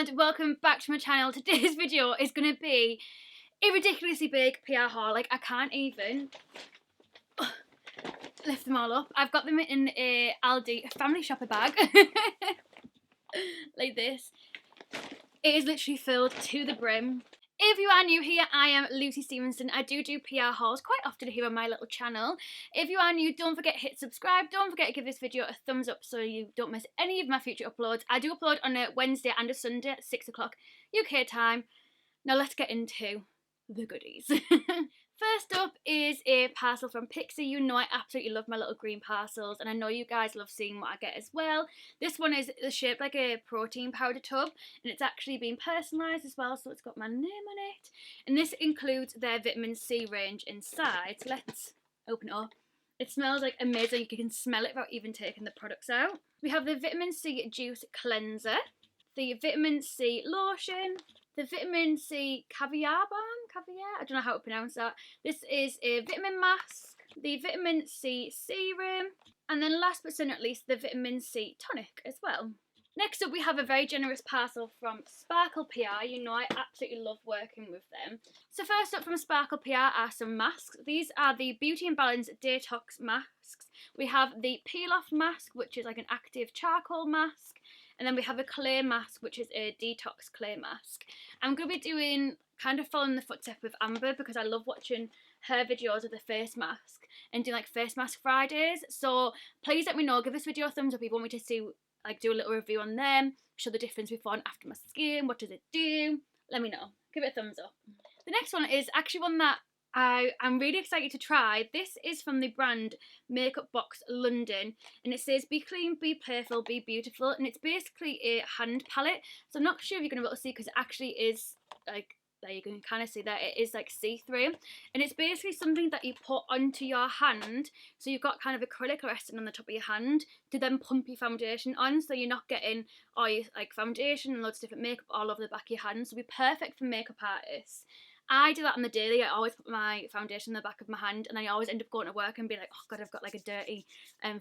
and welcome back to my channel. Today's video is going to be a ridiculously big PR haul. Like, I can't even lift them all up. I've got them in a Aldi family shopper bag like this. It is literally filled to the brim. If you are new here, I am Luce Stephenson. I do PR hauls quite often here on my little channel. If you are new, don't forget to hit subscribe. Don't forget to give this video a thumbs up so you don't miss any of my future uploads. I do upload on a Wednesday and a Sunday at 6 o'clock UK time. Now let's get into the goodies. First up is a parcel from Pixie. You know I absolutely love my little green parcels, and I know you guys love seeing what I get as well. This one is shaped like a protein powder tub, and it's actually been personalised as well, so it's got my name on it. And this includes their vitamin C range inside. So let's open it up. It smells like amazing. You can smell it without even taking the products out. We have the vitamin C juice cleanser, the vitamin C lotion, the vitamin C caviar balm, I don't know how to pronounce that. This is a vitamin mask, the vitamin C serum, and then last but not least, the vitamin C tonic as well. Next up, we have a very generous parcel from Sparkle PR. You know I absolutely love working with them. So first up from Sparkle PR are some masks. These are the Beauty and Balance Detox masks. We have the Peel Off mask, which is like an active charcoal mask. And then we have a clay mask, which is a detox clay mask. I'm going to be doing, kind of following the footsteps with Amber, because I love watching her videos of the face mask and doing like face mask Fridays. So please let me know, give this video a thumbs up if you want me to see, like, do a little review on them, show the difference before and after my skin, what does it do, let me know, give it a thumbs up. The next one is actually one that I'm really excited to try. This is from the brand Makeup Box London, and it says be clean, be playful, be beautiful, and it's basically a hand palette. So I'm not sure if you're going to be able to see, because it actually is like, there you can kind of see that it is like see-through, and it's basically something that you put onto your hand, so you've got kind of acrylic resting on the top of your hand to then pump your foundation on, so you're not getting all your like foundation and loads of different makeup all over the back of your hand. So it'll be perfect for makeup artists. I do that on the daily. I always put my foundation in the back of my hand, and I always end up going to work and be like, oh god, I've got like a dirty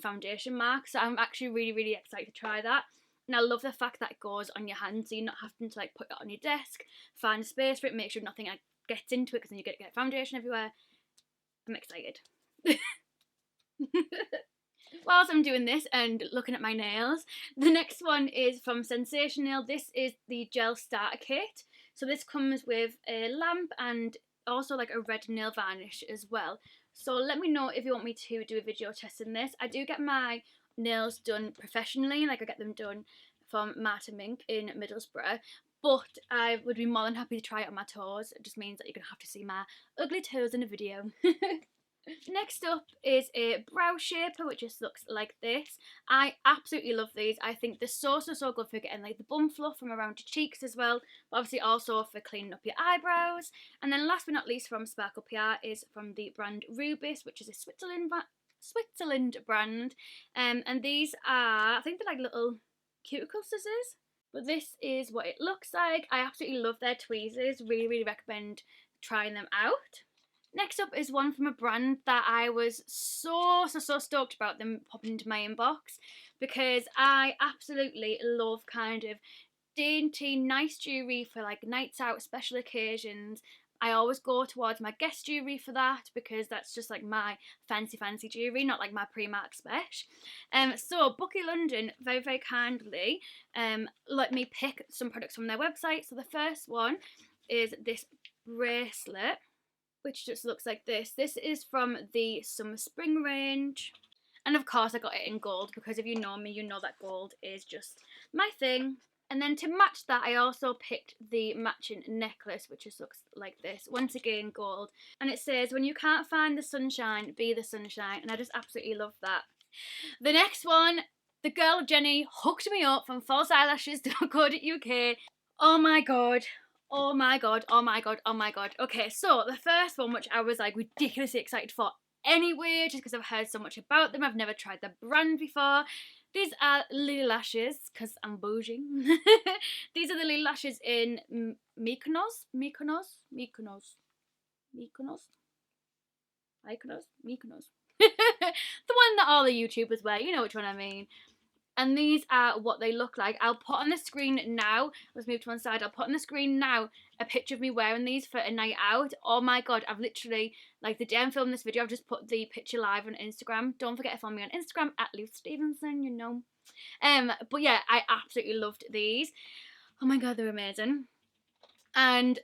foundation mark. So I'm actually really excited to try that. And I love the fact that it goes on your hand, so you're not having to like put it on your desk, find a space for it, make sure nothing like gets into it, because then you get foundation everywhere. I'm excited. Whilst I'm doing this and looking at my nails, the next one is from Sensational. This is the gel starter kit. So this comes with a lamp and also like a red nail varnish as well. So let me know if you want me to do a video testing this. I do get my nails done professionally, like I get them done from Marta Mink in Middlesbrough, but I would be more than happy to try it on my toes. It just means that you're going to have to see my ugly toes in a video. Next up is a brow shaper, which just looks like this. I absolutely love these. I think they're so good for getting like the bum fluff from around your cheeks as well, but obviously also for cleaning up your eyebrows. And then last but not least from Sparkle PR is from the brand Rubis, which is a Switzerland brand. And these are, I think they're like little cuticle scissors, but this is what it looks like. I absolutely love their tweezers. Really recommend trying them out. Next up is one from a brand that I was so stoked about them popping into my inbox, because I absolutely love kind of dainty, nice jewellery for like nights out, special occasions. I always go towards my guest jewellery for that, because that's just like my fancy jewellery, not like my Primark special. So Bookie London very kindly let me pick some products from their website. So the first one is this bracelet, which just looks like this. This is from the Summer Spring range. And of course I got it in gold, because if you know me, you know that gold is just my thing. And then to match that, I also picked the matching necklace, which just looks like this. Once again, gold. And it says, when you can't find the sunshine, be the sunshine. And I just absolutely love that. The next one, the girl Jenny hooked me up from falseeyelashes.co.uk. Oh my god. Oh my god. Okay, so the first one, which I was like ridiculously excited for anyway, just because I've heard so much about them. I've never tried the brand before. These are Lily Lashes, because I'm bougie. These are the Lily Lashes in Mykonos. The one that all the YouTubers wear, you know which one I mean. and these are what they look like. I'll put on the screen now, let's move to one side, I'll put on the screen now a picture of me wearing these for a night out. Oh my god, I've literally, like the day I'm filming this video, I've just put the picture live on Instagram. Don't forget to follow me on Instagram at Luce Stephenson, you know. But yeah, I absolutely loved these. Oh my god, they're amazing. And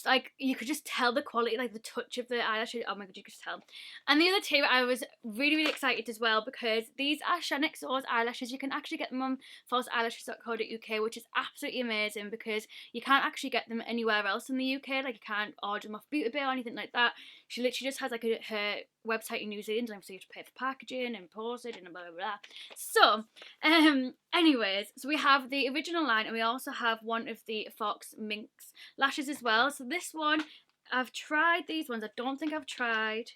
like you could just tell the quality, like the touch of the eyelashes. Oh my god, you could just tell. And the other two I was really excited as well, because these are Shannex's eyelashes. You can actually get them on falseeyelashes.co.uk, which is absolutely amazing because you can't actually get them anywhere else in the UK. Like you can't order them off Beauty Bay or anything like that. She literally just has like her website in New Zealand, and obviously you have to pay for packaging and postage and blah blah blah. So anyways, so we have the original line, and we also have one of the Fox Minx lashes as well. So this one, I've tried these ones. I don't think I've tried,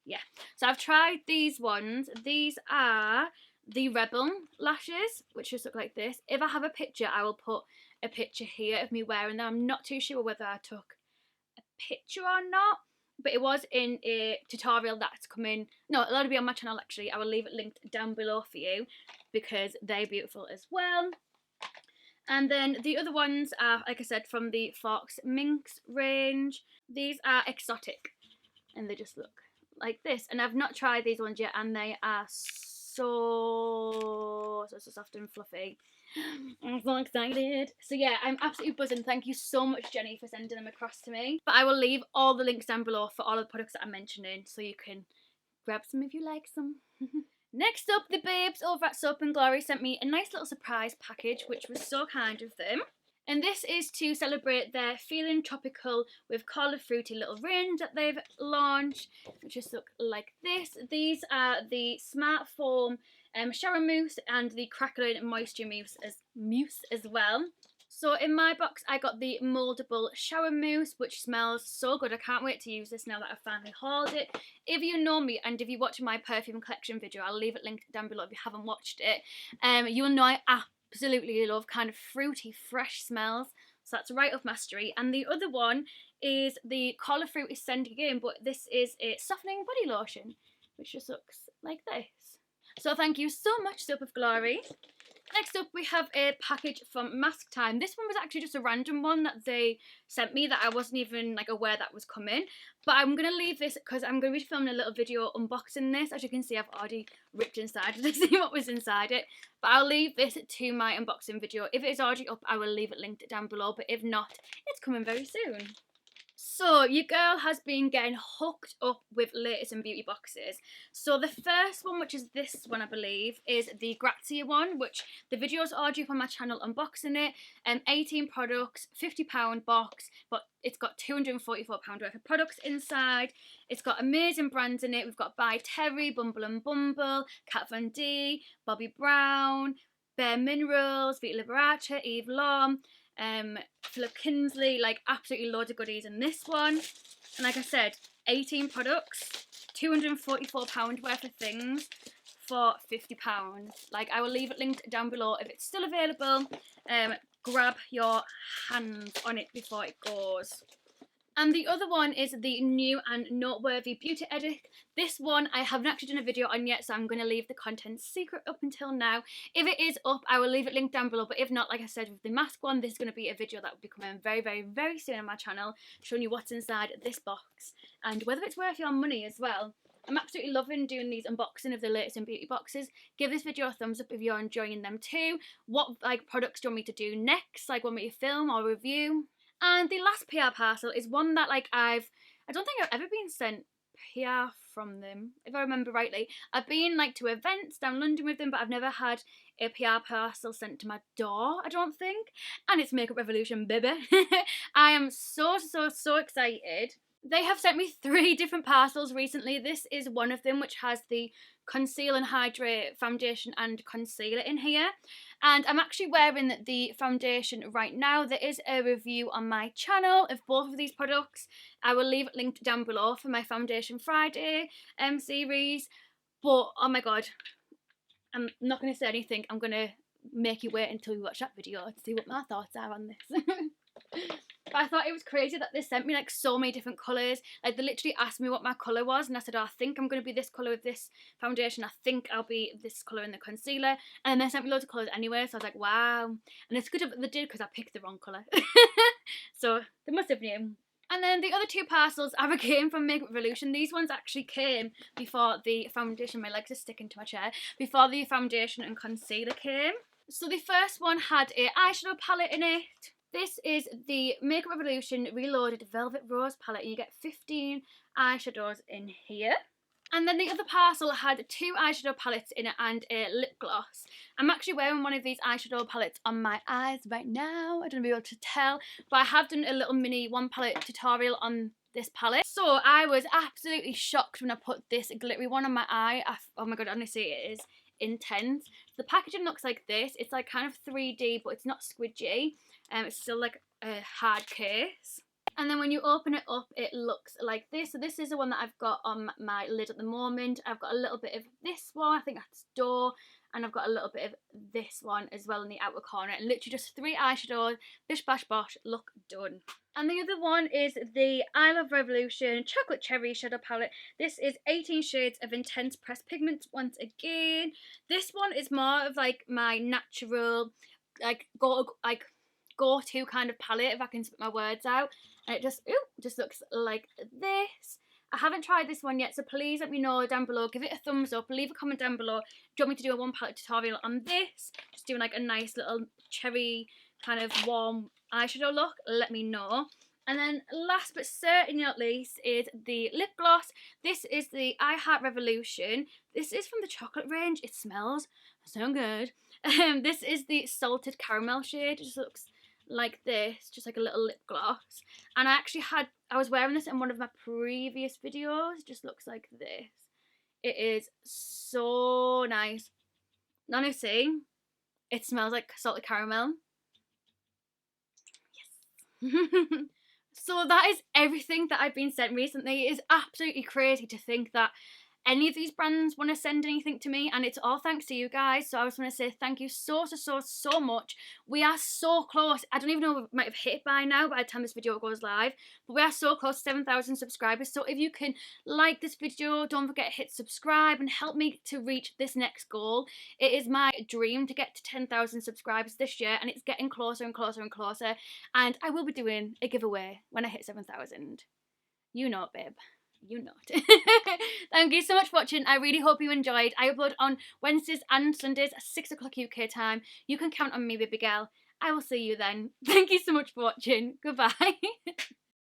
yeah, so I've tried these ones. These are the Rebel lashes, which just look like this. If I have a picture, I will put a picture here of me wearing them. I'm not too sure whether I took a picture or not, but it was in a tutorial that's coming. No, it'll be on my channel actually. I will leave it linked down below for you because they're beautiful as well. And then the other ones are, like I said, from the Fox Minx range. These are exotic, and they just look like this. And I've not tried these ones yet, and they are so soft and fluffy. I'm so excited. So yeah, I'm absolutely buzzing. Thank you so much, Jenny, for sending them across to me. But I will leave all the links down below for all of the products that I'm mentioning, so you can grab some if you like some. Next up, the babes over at Soap and Glory sent me a nice little surprise package, which was so kind of them. And this is to celebrate their Feeling Tropical with Cola Fruity little range that they've launched, which just look like this. These are the Smart Foam shower mousse and the Crackling Moisture mousse as well. So in my box, I got the mouldable shower mousse, which smells so good. I can't wait to use this now that I've finally hauled it. If you know me, and if you watch my perfume collection video, I'll leave it linked down below if you haven't watched it. You'll know I absolutely love kind of fruity, fresh smells. So that's right up my street. And the other one is the Cola Fruity Scent again, but this is a softening body lotion, which just looks like this. So thank you so much, Soap of Glory. Next up, we have a package from Mask Time. This one was actually just a random one that they sent me that I wasn't even like aware that was coming. But I'm going to leave this because I'm going to be filming a little video unboxing this. As you can see, I've already ripped inside to see what was inside it. But I'll leave this to my unboxing video. If it is already up, I will leave it linked down below. But if not, it's coming very soon. So, your girl has been getting hooked up with latest and beauty boxes. So, the first one, which is this one, I believe, is the Grazia one, which the video's already up on my channel unboxing it. 18 products, £50 box, but it's got £244 worth of products inside. It's got amazing brands in it. We've got By Terry, Bumble and Bumble, Kat Von D, Bobbi Brown, Bare Minerals, Vita Liberace, Eve Lom, Philip Kinsley, like absolutely loads of goodies in this one. And like I said, 18 products, £244 worth of things for £50. Like, I will leave it linked down below if it's still available. Grab your hands on it before it goes. And the other one is the new and Noteworthy Beauty Edit. This one I haven't actually done a video on yet, so I'm going to leave the content secret up until now. If it is up, I will leave it linked down below. But if not, like I said, with the mask one, this is going to be a video that will be coming very soon on my channel, showing you what's inside this box and whether it's worth your money as well. I'm absolutely loving doing these unboxing of the latest in beauty boxes. Give this video a thumbs up if you're enjoying them too. What like products do you want me to do next? Like, want me to film or review? And the last PR parcel is one that like I don't think I've ever been sent PR from them, if I remember rightly. I've been like to events down London with them, but I've never had a PR parcel sent to my door, I don't think. And it's Makeup Revolution, baby. I am so excited. They have sent me 3 different parcels recently. This is one of them, which has the Conceal and Hydrate foundation and concealer in here. And I'm actually wearing the foundation right now. There is a review on my channel of both of these products. I will leave it linked down below for my Foundation Friday series. But, oh my god, I'm not going to say anything. I'm going to make you wait until you watch that video to see what my thoughts are on this. But I thought it was crazy that they sent me like so many different colours. Like they literally asked me what my colour was, and I said, oh, I think I'm going to be this colour with this foundation. I think I'll be this colour in the concealer. And then they sent me loads of colours anyway, so I was like, wow. And it's good that they did, because I picked the wrong colour. So they must have known. And then the other two parcels ever came from Makeup Revolution. These ones actually came before the foundation. My legs are sticking to my chair. Before the foundation and concealer came. So the first one had a eyeshadow palette in it. This is the Makeup Revolution Reloaded Velvet Rose palette, and you get 15 eyeshadows in here. And then the other parcel had 2 eyeshadow palettes in it and a lip gloss. I'm actually wearing one of these eyeshadow palettes on my eyes right now. I don't know if you'll be able to tell, but I have done a little mini one palette tutorial on this palette. So I was absolutely shocked when I put this glittery one on my eye. Oh my god, honestly, it is intense. The packaging looks like this. It's like kind of 3D, but it's not squidgy. It's still like a hard case. And then when you open it up, it looks like this. So this is the one that I've got on my lid at the moment. I've got a little bit of this one, I think that's Door, and I've got a little bit of this one as well in the outer corner. And literally just 3 eyeshadows, bish bash bosh, look done. And the other one is the I Love Revolution Chocolate Cherry Shadow Palette. This is 18 shades of intense pressed pigments once again. This one is more of like my natural, go-to kind of palette, if I can spit my words out. And it just looks like this. I haven't tried this one yet, so please let me know down below. Give it a thumbs up, leave a comment down below. Do you want me to do a one palette tutorial on this? Just doing like a nice little cherry kind of warm eyeshadow look. Let me know. And then last but certainly not least is the lip gloss. This is the I Heart Revolution. This is from the chocolate range. It smells so good. This is the Salted Caramel shade. It just looks like this, just like a little lip gloss. And I was wearing this in one of my previous videos. It just looks like this. It is so nice. Honestly, it smells like salted caramel. Yes. So that is everything that I've been sent recently. It is absolutely crazy to think that any of these brands want to send anything to me, and it's all thanks to you guys. So I just want to say thank you so much. We are so close. I don't even know if we might have hit it by now by the time this video goes live, but we are so close to 7,000 subscribers. So if you can like this video, don't forget to hit subscribe and help me to reach this next goal. It is my dream to get to 10,000 subscribers this year, and it's getting closer and closer and closer. And I will be doing a giveaway when I hit 7,000. You know it, babe. You know it. Thank you so much for watching. I really hope you enjoyed. I upload on Wednesdays and Sundays at 6 o'clock UK time. You can count on me, baby girl. I will see you then. Thank you so much for watching. Goodbye.